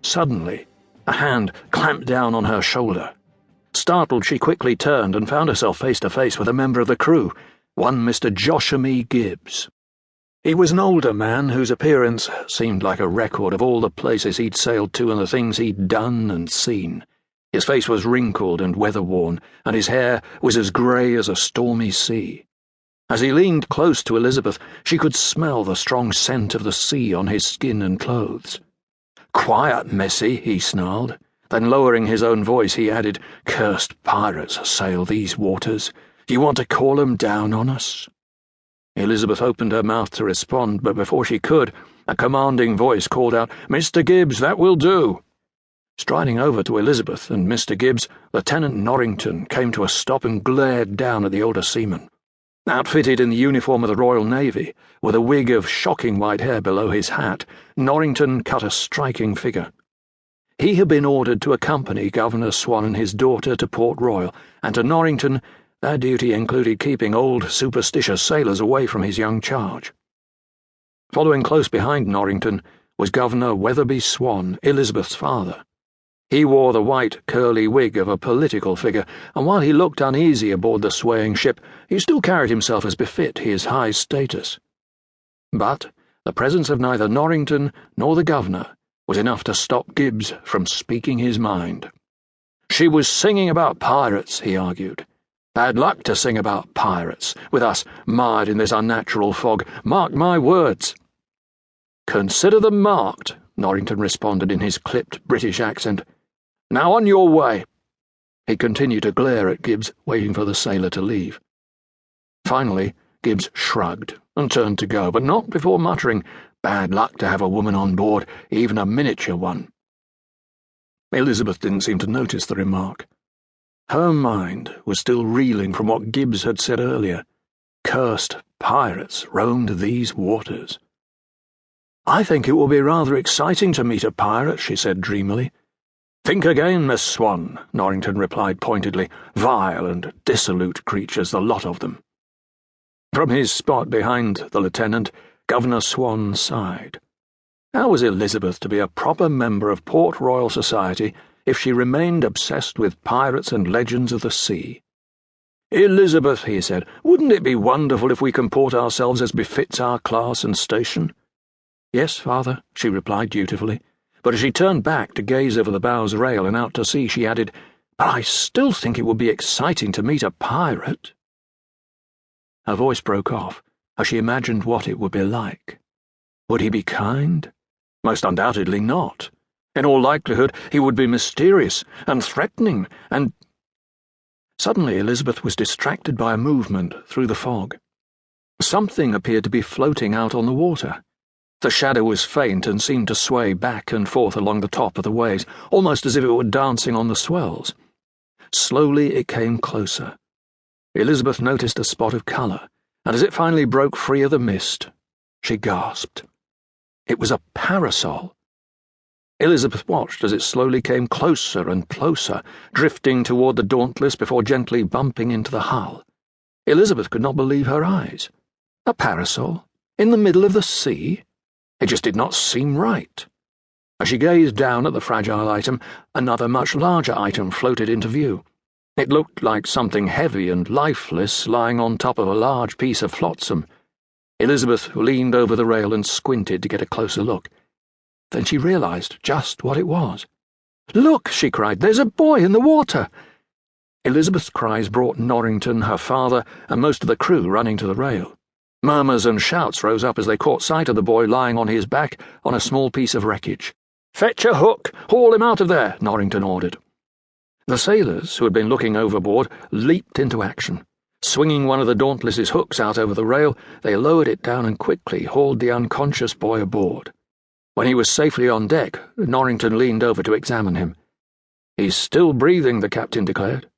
Suddenly, a hand clamped down on her shoulder. Startled, she quickly turned and found herself face to face with a member of the crew, one Mr. Josham E. Gibbs. He was an older man whose appearance seemed like a record of all the places he'd sailed to and the things he'd done and seen. His face was wrinkled and weather-worn, and his hair was as grey as a stormy sea. As he leaned close to Elizabeth, she could smell the strong scent of the sea on his skin and clothes. "Quiet, Missy," he snarled. Then, lowering his own voice, he added, "Cursed pirates sail these waters. Do you want to call 'em down on us?" Elizabeth opened her mouth to respond, but before she could, a commanding voice called out, "Mr. Gibbs, that will do." Striding over to Elizabeth and Mr. Gibbs, Lieutenant Norrington came to a stop and glared down at the older seaman. Outfitted in the uniform of the Royal Navy, with a wig of shocking white hair below his hat, Norrington cut a striking figure. He had been ordered to accompany Governor Swan and his daughter to Port Royal, and to Norrington their duty included keeping old, superstitious sailors away from his young charge. Following close behind Norrington was Governor Weatherby Swan, Elizabeth's father. He wore the white, curly wig of a political figure, and while he looked uneasy aboard the swaying ship, he still carried himself as befit his high status. But the presence of neither Norrington nor the governor was enough to stop Gibbs from speaking his mind. "She was singing about pirates," he argued. "Bad luck to sing about pirates, with us mired in this unnatural fog. Mark my words." "Consider them marked," Norrington responded in his clipped British accent. "Now on your way." He continued to glare at Gibbs, waiting for the sailor to leave. Finally, Gibbs shrugged and turned to go, but not before muttering, "Bad luck to have a woman on board, even a miniature one." Elizabeth didn't seem to notice the remark. Her mind was still reeling from what Gibbs had said earlier. Cursed pirates roamed these waters. "I think it will be rather exciting to meet a pirate," she said dreamily. "Think again, Miss Swan," Norrington replied pointedly. "Vile and dissolute creatures, the lot of them." From his spot behind the lieutenant, Governor Swan sighed. How was Elizabeth to be a proper member of Port Royal society if she remained obsessed with pirates and legends of the sea? "Elizabeth," he said, "wouldn't it be wonderful if we comport ourselves as befits our class and station?" "Yes, father," she replied dutifully. But as she turned back to gaze over the bow's rail and out to sea, she added, "But I still think it would be exciting to meet a pirate." Her voice broke off as she imagined what it would be like. Would he be kind? Most undoubtedly not. In all likelihood, he would be mysterious and threatening, and— Suddenly Elizabeth was distracted by a movement through the fog. Something appeared to be floating out on the water. The shadow was faint and seemed to sway back and forth along the top of the waves, almost as if it were dancing on the swells. Slowly it came closer. Elizabeth noticed a spot of colour, and as it finally broke free of the mist, she gasped. It was a parasol. Elizabeth watched as it slowly came closer and closer, drifting toward the Dauntless before gently bumping into the hull. Elizabeth could not believe her eyes. A parasol? In the middle of the sea? It just did not seem right. As she gazed down at the fragile item, another much larger item floated into view. It looked like something heavy and lifeless lying on top of a large piece of flotsam. Elizabeth leaned over the rail and squinted to get a closer look. Then she realized just what it was. "Look!" she cried. "There's a boy in the water!" Elizabeth's cries brought Norrington, her father, and most of the crew running to the rail. Murmurs and shouts rose up as they caught sight of the boy lying on his back on a small piece of wreckage. "Fetch a hook! Haul him out of there!" Norrington ordered. The sailors, who had been looking overboard, leaped into action. Swinging one of the Dauntless's hooks out over the rail, they lowered it down and quickly hauled the unconscious boy aboard. When he was safely on deck, Norrington leaned over to examine him. "He's still breathing," the captain declared.